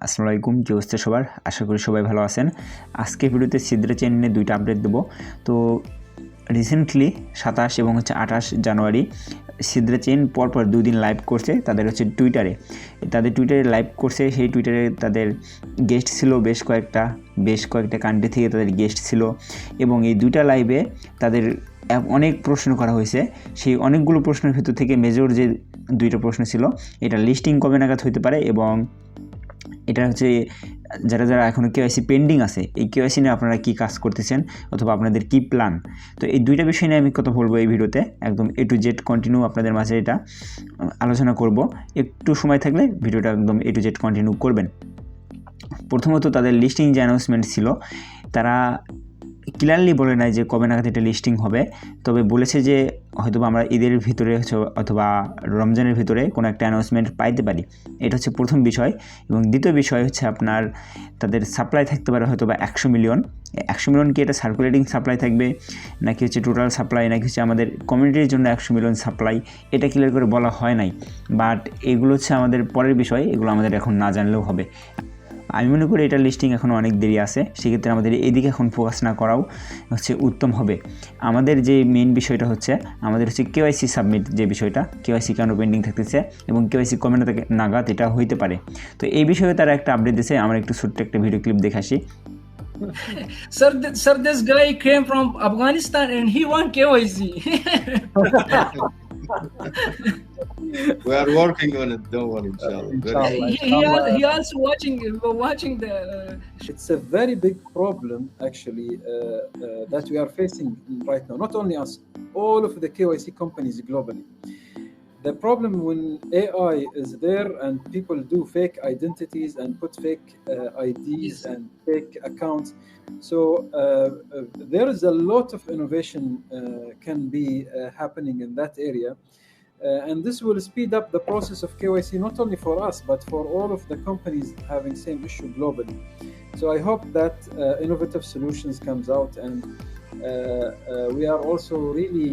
আসসালামু আলাইকুম, কি অবস্থা সবার? আশা করি সবাই ভালো আছেন। আজকের ভিডিওতে সিদ্রা চেইন নিয়ে দুইটা আপডেট দেবো। তো রিসেন্টলি 27 এবং 28 জানুয়ারি সিদ্রা চেইন পরপর 2 দিন লাইভ করছে তাদের টুইটারে। তাদের টুইটারে লাইভ করছে, সেই টুইটারে তাদের গেস্ট ছিল বেশ কয়েকটা কান্ট্রি থেকে তাদের গেস্ট ছিল, এবং এই দুইটা লাইভে তাদের অনেক প্রশ্ন করা হয়েছে। সেই অনেকগুলো প্রশ্নের ভিতর থেকে মেজর যে দুইটা প্রশ্ন ছিল, এটা লিস্টিং কবে নাগাদ হতে পারে, এবং এটা যারা এখনও কেওয়াইসি পেন্ডিং আছে, এই কেওয়াইসি নিয়ে আপনারা কী কাজ করতেছেন অথবা আপনাদের কী প্ল্যান। তো এই দুইটা বিষয় নিয়ে আমি কথা বলবো এই ভিডিওতে, একদম A to Z কন্টিনিউ আপনাদের মাঝে এটা আলোচনা করব। একটু সময় থাকলে ভিডিওটা একদম A to Z কন্টিনিউ করবেন। প্রথমত তাদের লিস্টিং যে অ্যানাউন্সমেন্ট ছিল, তারা ক্লিয়ারলি বলে নাই যে কবে নাগাদ এটা লিস্টিং হবে, তবে বলেছে যে হয়তো আমরা ঈদের ভিতরে অথবা রমজানের ভিতরে কোনো একটা অ্যানাউন্সমেন্ট পাইতে পারি। এটা হচ্ছে প্রথম বিষয়। এবং দ্বিতীয় বিষয় হচ্ছে আপনার তাদের সাপ্লাই থাকতে পারে হয়তো বা 100 মিলিয়ন। 100 মিলিয়ন কি এটা সার্কুলেটিং সাপ্লাই থাকবে, নাকি হচ্ছে টোটাল সাপ্লাই, নাকি হচ্ছে আমাদের কমিউনিটির জন্য 100 মিলিয়ন সাপ্লাই, এটা ক্লিয়ার করে বলা হয় নাই। বাট এগুলো হচ্ছে আমাদের পরের বিষয়, এগুলো আমাদের এখন না জানলেও হবে। আমি মনে করি এটা লিস্টিং এখনও অনেক দেরি আছে, সেক্ষেত্রে আমাদের এদিকে এখন ফোকাস না করাও উত্তম হবে। আমাদের যে মেইন বিষয়টা হচ্ছে আমাদের কেওয়াইসি সাবমিট, যে বিষয়টা কেওয়াইসি কেন পেন্ডিং থাকতেছে এবং কেওয়াইসি কবে নাগাদ এটা হইতে পারে। তো এই বিষয়ে তারা একটা আপডেট দিয়েছে, আমরা একটু ছোট্ট একটা ভিডিও ক্লিপ দেখে আসি। Sir, this guy came from Afghanistan and he won KYC. We are working on it. Don't worry, inshallah. He also watching the. It's a very big problem actually that we are facing right now. Not only us, all of the KYC companies globally. The problem when AI is there and people do fake identities and put fake IDs and fake accounts. So there is a lot of innovation can be happening in that area. And this will speed up the process of KYC not only for us but for all of the companies having same issue globally. So I hope that innovative solutions comes out, and we are also really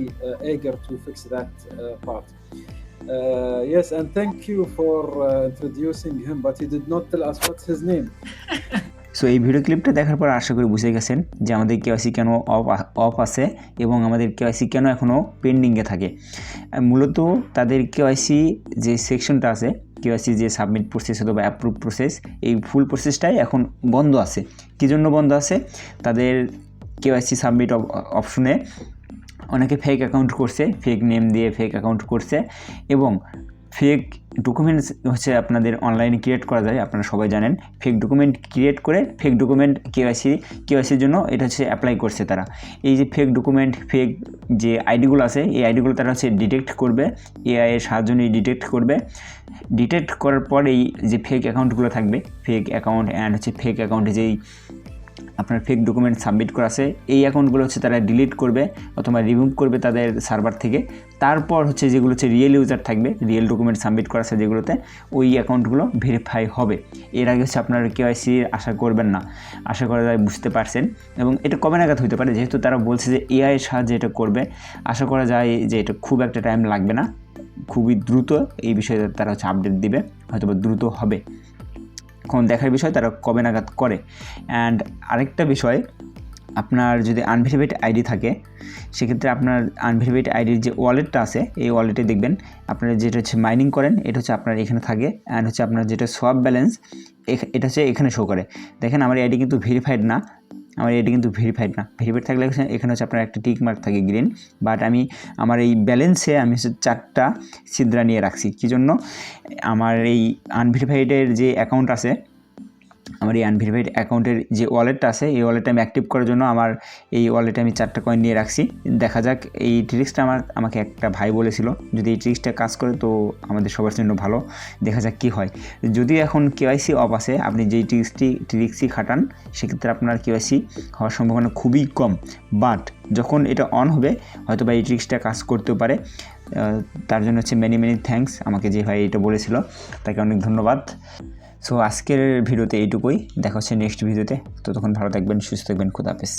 eager to fix that part. Yes, and thank you for introducing him, but he did not tell us what's his name. So এই video ক্লিপটা দেখার পর আশা করি বুঝে গেছেন যে আমাদের KYC কেন অফ আছে এবং আমাদের কেওয়াইসি কেন এখনও পেন্ডিংয়ে থাকে। মূলত তাদের কেওয়াইসি যে সেকশনটা আছে, কেওয়াইসি যে সাবমিট প্রসেস অথবা অ্যাপ্রুভ প্রসেস, এই ফুল প্রসেসটাই এখন বন্ধ আছে। কী জন্য বন্ধ আছে? তাদের কেওয়াইসি সাবমিট অপশনে অনেকে ফেক অ্যাকাউন্ট করছে, ফেক নেম দিয়ে ফেক অ্যাকাউন্ট করছে, এবং ফেক ডকুমেন্টস আপনাদের অনলাইনে ক্রিয়েট করা যায়, আপনারা সবাই জানেন। ফেক ডকুমেন্ট ক্রিয়েট করে ফেক ডকুমেন্ট কেওয়াইসির জন্য এটা অ্যাপ্লাই করছে তারা। এই যে ফেক ডকুমেন্ট, ফেক যে আইডিগুলো আছে, এই আইডিগুলো তারা ডিটেক্ট করবে, এআই এর সাহায্য নিয়ে ডিটেক্ট করবে। ডিটেক্ট করার পর এই যে ফেক অ্যাকাউন্টগুলো থাকবে, ফেক অ্যাকাউন্ট অ্যান্ড ফেক অ্যাকাউন্টে যেই আপনার ফেক ডকুমেন্ট সাবমিট করা আছে, এই অ্যাকাউন্টগুলো তারা ডিলিট করবে অথবা রিমুভ করবে তাদের সার্ভার থেকে। তারপর যেগুলো রিয়েল ইউজার থাকবে, রিয়েল ডকুমেন্ট সাবমিট করা আছে যেগুলোতে, ওই অ্যাকাউন্টগুলো ভেরিফাই হবে। এর আগে আপনার কেওয়াইসি আশা করবেন না, আশা করা যায় বুঝতে পারছেন। এবং এটা কবে নাগাদ হতে পারে, যেহেতু তারা বলছে যে এআই এর সাহায্যে এটা করবে, আশা করা যায় যে এটা খুব একটা টাইম লাগবে না, খুবই দ্রুত এই বিষয়ে তারা আপডেট দিবে, হয়তো দ্রুত হবে। এখন দেখার বিষয় তারা কবে নাগাদ করে। অ্যান্ড আরেকটা বিষয়, আপনার যদি আনভেরিফাইড আইডি থাকে, সেক্ষেত্রে আপনার আনভেরিফাইড আইডির যে ওয়ালেটটা আছে, এই ওয়ালেটে দেখবেন আপনারা যেটা মাইনিং করেন, এটা আপনার এখানে থাকে। অ্যান্ড আপনার যেটা সোয়াপ ব্যালেন্স, এটা এখানে শো করে। দেখেন আমার আইডি কিন্তু ভেরিফাইড না, ভেরিফাইড থাকলে এখানে আপনার একটা টিক মার্ক থাকে গ্রিন। বাট আমার এই ব্যালেন্সে আমি 4টা সিদ্রা নিয়ে রাখছি। কী জন্য? আমার এই আনভেরিফাইডের যে অ্যাকাউন্ট আছে, আমার এই আনভেরিফাইড অ্যাকাউন্টের যে ওয়ালেটটা আছে, এই ওয়ালেটটা আমি অ্যাক্টিভ করার জন্য আমার এই ওয়ালেটে আমি 4টা কয়েন নিয়ে রাখছি। দেখা যাক, এই ট্রিক্সটা আমাকে একটা ভাই বলেছিল, যদি এই ট্রিক্সটা কাজ করে তো আমাদের সবার জন্য ভালো। দেখা যাক কী হয়। যদি এখন কেওয়াইসি অফ আছে, আপনি যেই ট্রিক্সই খাটান, সেক্ষেত্রে আপনার কেওয়াইসি হওয়ার সম্ভাবনা খুবই কম। বাট যখন এটা অন হবে, হয়তো বা এই ট্রিক্সটা কাজ করতেও পারে। তার জন্য মেনি থ্যাঙ্কস, আমাকে যে ভাই এটা বলেছিল তাকে অনেক ধন্যবাদ। সো আজকের ভিডিওতে এইটুকুই, দেখা হচ্ছে নেক্সট ভিডিওতে। ততক্ষণ ভালো থাকবেন, সুস্থ থাকবেন, খুদা হাফেজ।